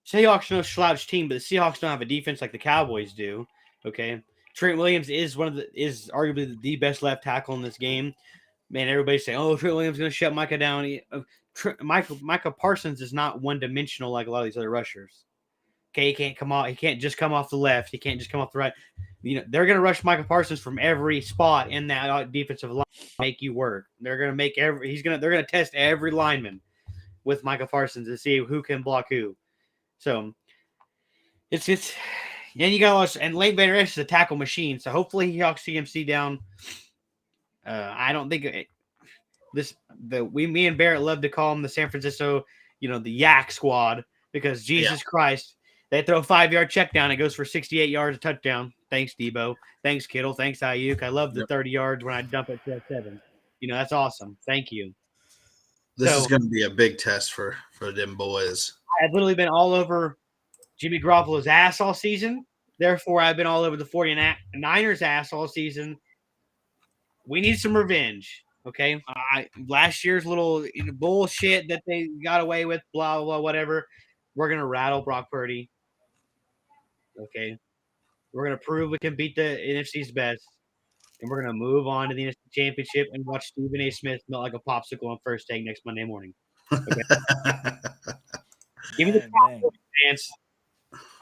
Seahawks are no slouch team, but the Seahawks don't have a defense like the Cowboys do. Okay, Trent Williams is arguably the best left tackle in this game. Man, everybody's saying, "Oh, Trent Williams is going to shut Micah down." Micah Parsons is not one-dimensional like a lot of these other rushers. Okay, he can't just come off the left. He can't just come off the right. They're going to rush Micah Parsons from every spot in that defensive line, make you work. They're going to they're going to test every lineman with Micah Parsons to see who can block who. So it's and you got and Leighton Van Der Esch is a tackle machine. So hopefully he knocks CMC down. I don't think me and Barrett love to call him the San Francisco, the Yak Squad, because Jesus Christ, they throw a 5-yard check down, it goes for 68 yards, a touchdown. Thanks, Debo. Thanks, Kittle. Thanks, Ayuk. I love the 30 yards when I dump it to 7. That's awesome. Thank you. This is going to be a big test for them boys. I've literally been all over Jimmy Garoppolo's ass all season. Therefore, I've been all over the 49ers' ass all season. We need some revenge, okay? Last year's little bullshit that they got away with, blah, blah, whatever. We're going to rattle Brock Purdy, okay? We're going to prove we can beat the NFC's best, and we're going to move on to the NFC Championship and watch Stephen A. Smith melt like a popsicle on first take next Monday morning. Okay? Give me the Cowboys, fans.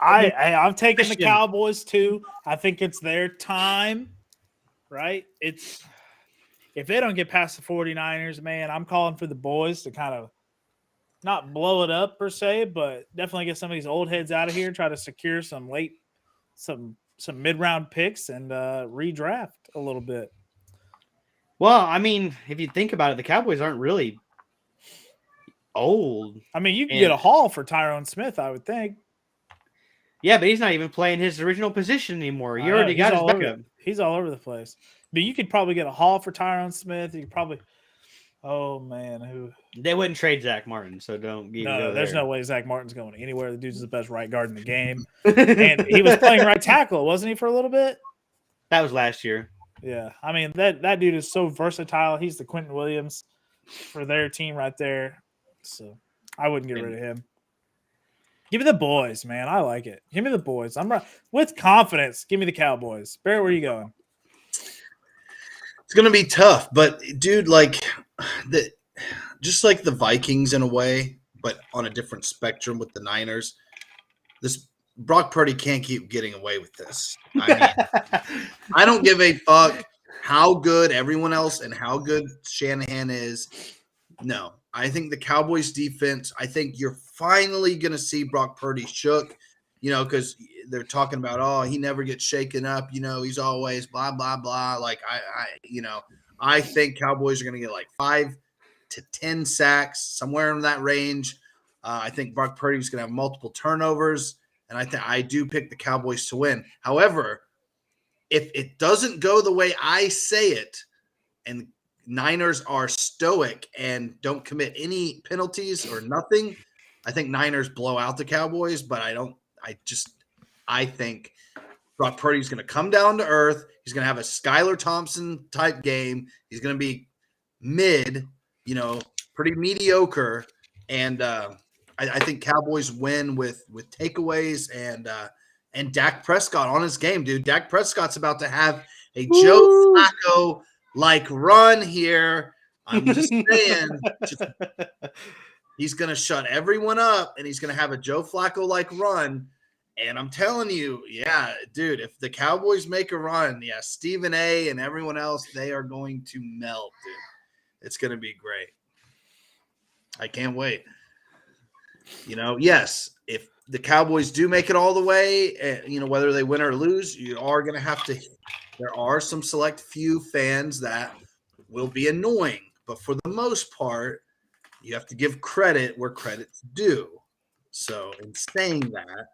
I'm taking the Cowboys too. I think it's their time, right? If they don't get past the 49ers, man, I'm calling for the boys to kind of not blow it up per se, but definitely get some of these old heads out of here, try to secure some mid-round picks and redraft a little bit. Well, I mean, if you think about it, the Cowboys aren't really old. I mean, you can get a haul for Tyron Smith, I would think. Yeah, but he's not even playing his original position anymore. You already got his backup. He's all over the place. But you could probably get a haul for Tyron Smith. You could probably – oh, man. Who? They wouldn't trade Zach Martin, so don't even go there's there. no way Zach Martin's going anywhere. The dude's the best right guard in the game. And he was playing right tackle, wasn't he, for a little bit? That was last year. Yeah. I mean, that dude is so versatile. He's the Quentin Williams for their team right there. So I wouldn't get rid of him. Give me the boys, man. I like it. Give me the boys. I'm with confidence. Give me the Cowboys. Barrett, where are you going? It's going to be tough, but dude, just like the Vikings in a way, but on a different spectrum with the Niners, this Brock Purdy can't keep getting away with this. I mean, I don't give a fuck how good everyone else and how good Shanahan is. No, I think the Cowboys defense, I think you're finally going to see Brock Purdy shook, because they're talking about, he never gets shaken up. He's always blah, blah, blah. Like, I think Cowboys are going to get like 5 to 10 sacks, somewhere in that range. I think Brock Purdy is going to have multiple turnovers, and I do pick the Cowboys to win. However, if it doesn't go the way I say it, and Niners are stoic and don't commit any penalties or nothing, I think Niners blow out the Cowboys, but I think Brock Purdy's going to come down to earth. He's going to have a Skylar Thompson type game. He's going to be mid, pretty mediocre. And I think Cowboys win with takeaways and Dak Prescott on his game, dude. Dak Prescott's about to have a Joe Flacco like run here. I'm just saying, he's going to shut everyone up, and he's going to have a Joe Flacco like run. And I'm telling you, yeah, dude, if the Cowboys make a run, Stephen A. and everyone else, they are going to melt, dude. It's going to be great. I can't wait. Yes, if the Cowboys do make it all the way, whether they win or lose, you are going to have to – there are some select few fans that will be annoying. But for the most part, you have to give credit where credit's due. So in saying that,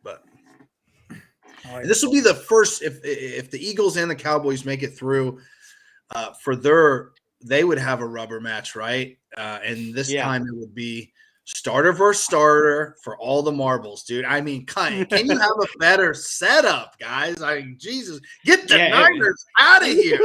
but this will be the first if the Eagles and the Cowboys make it through they would have a rubber match, right? And this time it would be starter versus starter for all the marbles, dude. I mean, can you have a better setup, guys? I mean, Jesus, get the Niners out of here.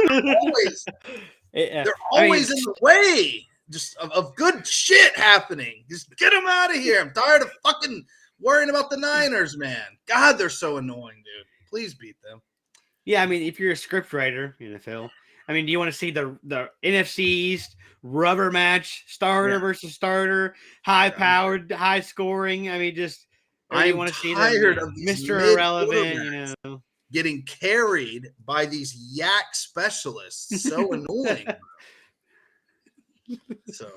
They're always in the way just of good shit happening. Just get them out of here. I'm tired of fucking worrying about the Niners, man. God, they're so annoying, dude. Please beat them. Yeah, I mean, if you're a script writer, Phil, I mean, do you want to see the NFC East rubber match, starter versus starter, high-powered, high-scoring? I mean, I want to see them, Mr. Irrelevant, getting carried by these yak specialists. So annoying. So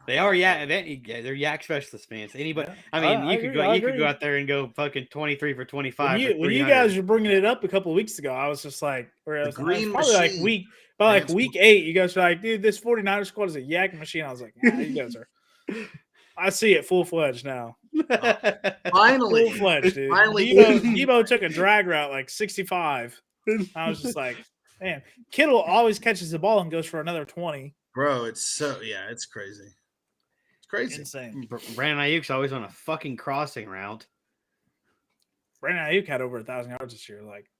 they are they're yak specialist fans. Anybody, I mean, you could go out there and go fucking 23 for 25. When you guys were bringing it up a couple of weeks ago, I was just like, probably like week 8, you guys were like, dude, this 49er squad is a yak machine. I was like, you guys are. I see it full-fledged now. Finally, Full-fledged, dude. Finally. Debo took a drag route like 65. I was just like, man, Kittle always catches the ball and goes for another 20. Bro, it's crazy. It's crazy. Insane. Brandon Ayuk's always on a fucking crossing route. Brandon Ayuk had over 1,000 yards this year. Like,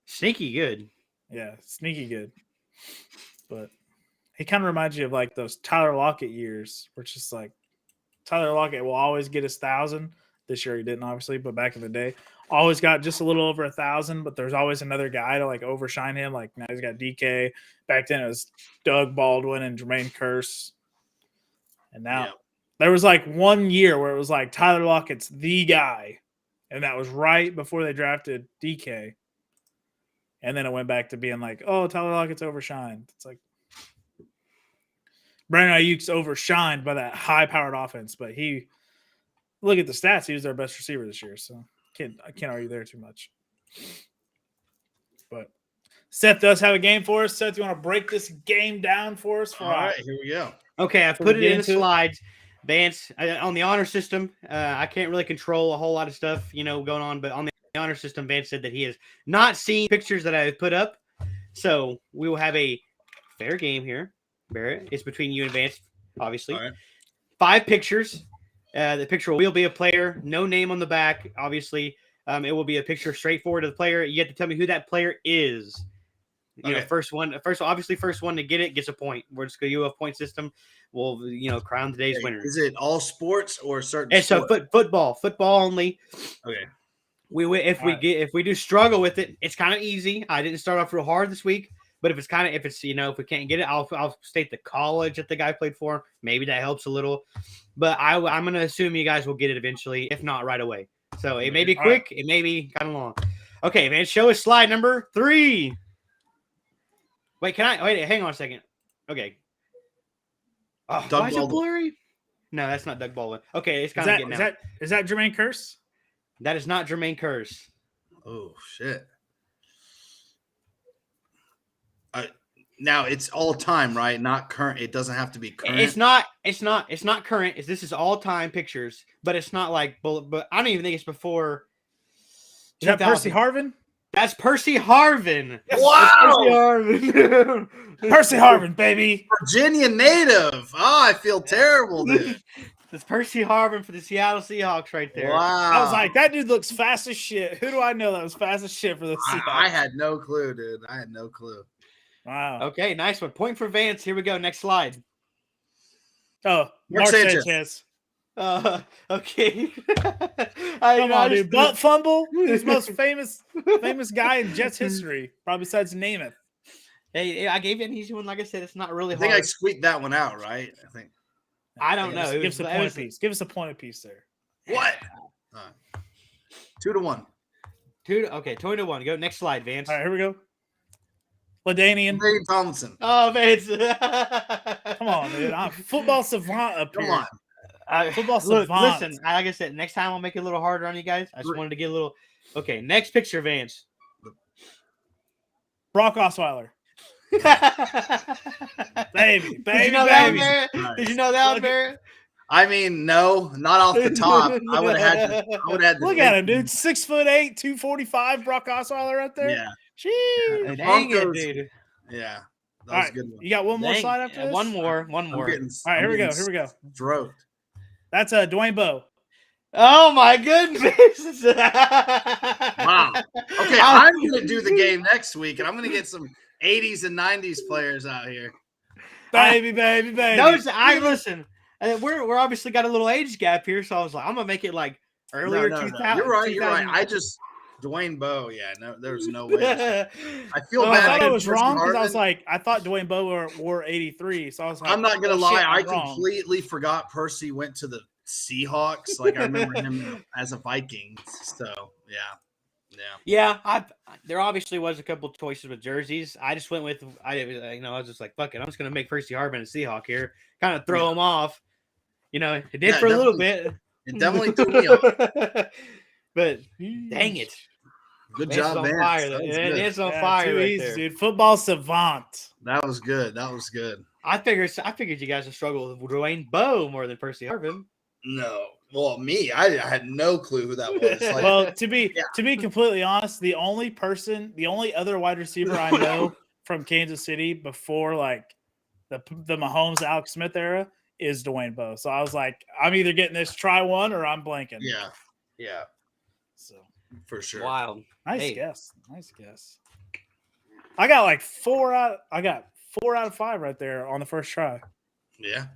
sneaky good. Yeah, sneaky good. But he kind of reminds you of like those Tyler Lockett years, where it's just like Tyler Lockett will always get his 1,000. This year he didn't, obviously, but back in the day, always got just a little over 1,000. But there's always another guy to like overshine him. Like now he's got DK. Back then it was Doug Baldwin and Jermaine Kearse. And now there was like 1 year where it was like Tyler Lockett's the guy, and that was right before they drafted DK. And then it went back to being like, oh, Tyler Lockett's overshined. It's like Brandon Ayuk's overshined by that high-powered offense, but he look at the stats. He was their best receiver this year, so I can't argue there too much. But Seth does have a game for us. Seth, you want to break this game down for us? All right, here we go. Okay, I've put it in the slides. Vance, on the honor system, I can't really control a whole lot of stuff, going on, but on the honor system, Vance said that he has not seen pictures that I put up. So we will have a fair game here, Barrett. It's between you and Vance, obviously. All right. 5 pictures. The picture will be a player, no name on the back, obviously. It will be a picture straightforward to the player. You have to tell me who that player is. First one to get it gets a point. We're just going to do a point system. We'll, crown today's winner. Is it all sports or certain? And so football only. Okay. If we do struggle with it, it's kind of easy. I didn't start off real hard this week, but if we can't get it, I'll state the college that the guy played for. Maybe that helps a little, but I'm going to assume you guys will get it eventually, if not right away. So it may be quick, it may be kind of long. Okay, man, show us slide number 3. Wait, hang on a second. Okay. Oh, why is it blurry? No, that's not Doug Baldwin. Okay, it's kind of getting out. Is that Jermaine Kearse? That is not Jermaine Kearse. Oh shit! Now it's all time, right? Not current. It doesn't have to be current. It's not current. This is all time pictures, but it's not like bullet. But I don't even think it's before. Is that Percy Harvin? That's Percy Harvin. Wow, Percy Harvin. Percy Harvin, baby. Virginia native. Oh, I feel terrible, dude. That's Percy Harvin for the Seattle Seahawks right there. Wow. I was like, that dude looks fast as shit. Who do I know that was fast as shit for the Seahawks? I had no clue, dude. I had no clue. Wow. Okay, nice one. Point for Vance. Here we go. Next slide. Oh, Mark Sanchez. Okay. Come on, dude. Butt fumble. He's the most famous guy in Jets history, probably besides Namath. Hey, I gave you an easy one. Like I said, it's not really hard. I think I squeaked that one out, right? I don't know. Give us a point apiece. Give us a point apiece there. What? 2-1. 2-1. Go next slide, Vance. All right, here we go. LaDainian Tomlinson. Oh, Vance. Come on, dude. I'm football savant up here. Come on. Football savant. Listen, like I said, next time I'll make it a little harder on you guys. I just wanted to get a little. Okay, next picture, Vance. Brock Osweiler. baby. Did you know that, Did you know that, Barrett? I mean, no, not off the top. I would have had. Look at him, dude. 6'8", 245. Brock Osweiler right there. Yeah. Jeez. Dang it, dude. Yeah. All right, good one. You got one more slide after this? One more. All right, here we go. Stroked. That's Dwayne Bowe. Oh my goodness! Wow. Okay, I'm gonna do the game next week, and I'm gonna get some 80s and 90s players out here. Baby. No, listen. We're obviously got a little age gap here, so I was like, I'm gonna make it like earlier 2000. You're right. I just Dwayne Bowe. Yeah, no, there's no way. I feel bad. I thought I was wrong because I was like, I thought Dwayne Bowe wore 83, so I was like, I'm not gonna lie, I completely forgot Percy went to the Seahawks. Like I remember him as a Viking. So yeah. There obviously was a couple choices with jerseys. I just went with I was just like, fuck it, I'm just gonna make Percy Harvin a Seahawk here, kind of throw him off. It did for a little bit. It definitely threw me off. But dang it. Good job, Vance. It's on fire too right easy, there. dude. Football savant. That was good. I figured you guys would struggle with Dwayne Bowe more than Percy Harvin. No. Well, me, I had no clue who that was. Like, Well, to be completely honest, the only other wide receiver I know from Kansas City before like the Mahomes Alex Smith era is Dwayne Bowe. So I was like, I'm either getting this try one or I'm blanking. yeah, So for sure. Wild. Nice guess. I got 4 out of 5 right there on the first try. Yeah.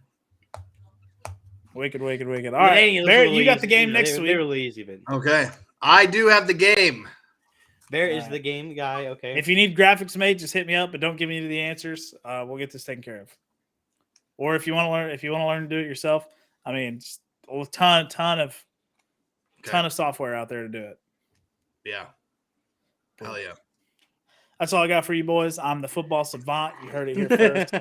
Wicked. All right, Barrett, you got the game next week. They were easy, but Okay. I do have the game. Barrett is the game guy. Okay. If you need graphics made, just hit me up, but don't give me the answers. We'll get this taken care of. Or if you want to learn to do it yourself, I mean, just a ton of software out there to do it. Yeah. Hell yeah. That's all I got for you boys. I'm the football savant. You heard it here first.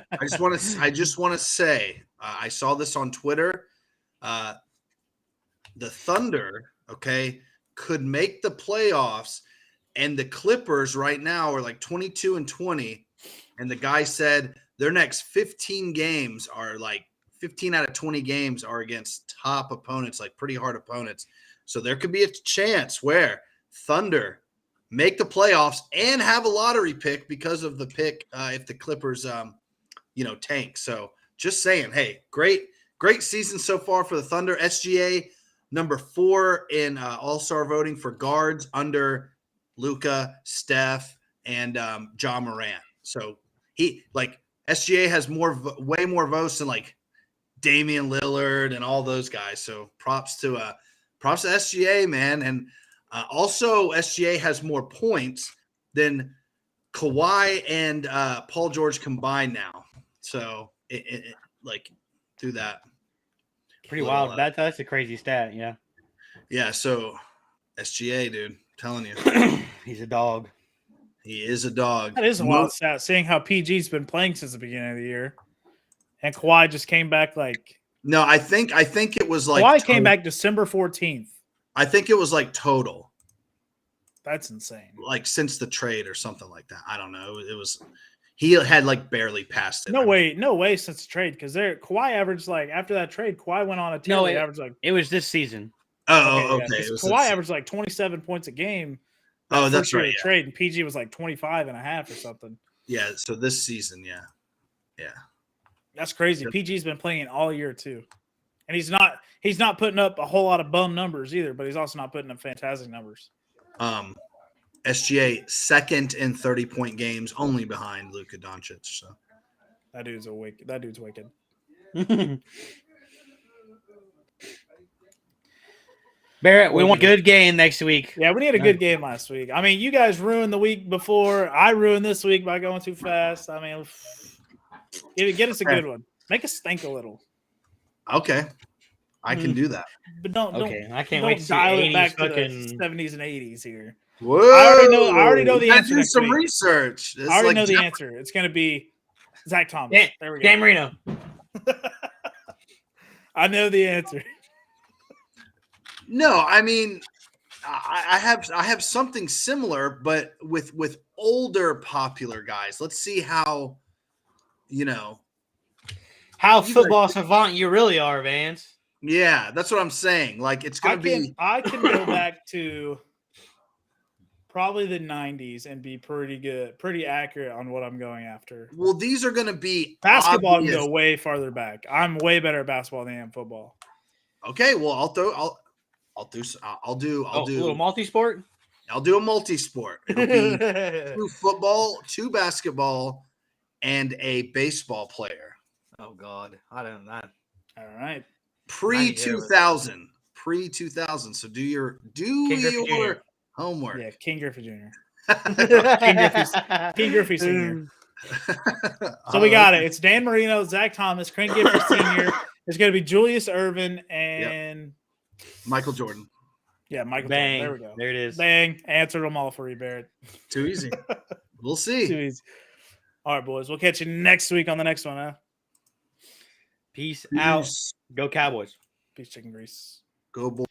I just want to say, I saw this on Twitter. The Thunder, could make the playoffs, and the Clippers right now are like 22-20. And the guy said their next 15 games are like 15 out of 20 games are against top opponents, like pretty hard opponents. So there could be a chance where Thunder make the playoffs and have a lottery pick because of the pick if the Clippers, tank. So just saying, hey, great season so far for the Thunder. SGA number 4 in All-Star voting for guards under Luka, Steph, and Ja Morant. So SGA has way more votes than like Damian Lillard and all those guys. So props to SGA, man. And also SGA has more points than Kawhi and Paul George combined now. So do that. Pretty wild. That's a crazy stat. Yeah. Yeah. So SGA, dude, I'm telling you, he's a dog. He is a dog. That is a wild stat, seeing how PG's been playing since the beginning of the year, and Kawhi just came back like. No, I think it was like Kawhi came back December 14th. I think it was like total. That's insane. Like since the trade or something like that. I don't know. It was he had like barely passed it. No way since the trade, because Kawhi averaged like after that trade, Kawhi went on a tear. Averaged like it was this season. Okay. Kawhi averaged like 27 points a game. That's right. Yeah. Trade, and PG was like 25.5 or something. Yeah. So this season, yeah. That's crazy. PG's been playing all year too, and he's not putting up a whole lot of bum numbers either, but he's also not putting up fantastic numbers. SGA second in 30-point games, only behind Luka Doncic. So that dude's wicked. Barrett, we want a good game next week. Yeah, we need a good game last week. I mean, you guys ruined the week before. I ruined this week by going too fast. I mean, get us a good one. Make us think a little. Okay. I can do that. But don't I can't wait to dial see it back to the fucking 70s and 80s here. Whoa. I already know the answer. Do some research. I already know the answer. It's going to be Zach Thomas. There we go. Dan Marino. I know the answer. No, I mean, I have something similar, but with older popular guys. Let's see how, how football savant you really are, Vance. Yeah, that's what I'm saying. Like it's gonna be. I can go back to probably the 90s and be pretty accurate on what I'm going after. Well, these are gonna be basketball. Can go way farther back. I'm way better at basketball than I am football. Okay, well, I'll do a little multi-sport. I'll do a multi-sport. It'll be 2 football, 2 basketball, and a baseball player. Oh God, I don't know. All right. Pre-2000. So do your homework. Yeah, King Griffey Jr. King Griffey Sr. So we got it. It's Dan Marino, Zach Thomas, King Griffey Sr. It's going to be Julius Erving and Michael Jordan. Yeah, Michael Bang. Jordan. There we go. There it is. Bang. Answered them all for you, Barrett. Too easy. We'll see. Too easy. All right, boys. We'll catch you next week on the next one, huh? Peace out. Go Cowboys. Peace, chicken grease. Go boys.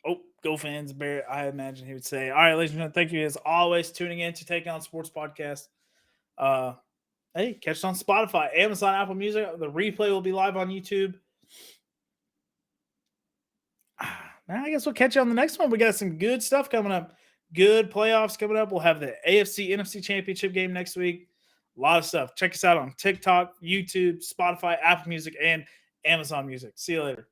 Oh, go fans, Barrett. I imagine he would say. All right, ladies and gentlemen, thank you as always tuning in to Take On Sports Podcast. Hey, catch us on Spotify, Amazon, Apple Music. The replay will be live on YouTube. I guess we'll catch you on the next one. We got some good stuff coming up. Good playoffs coming up. We'll have the AFC NFC Championship game next week. A lot of stuff. Check us out on TikTok, YouTube, Spotify, Apple Music, and Amazon Music. See you later.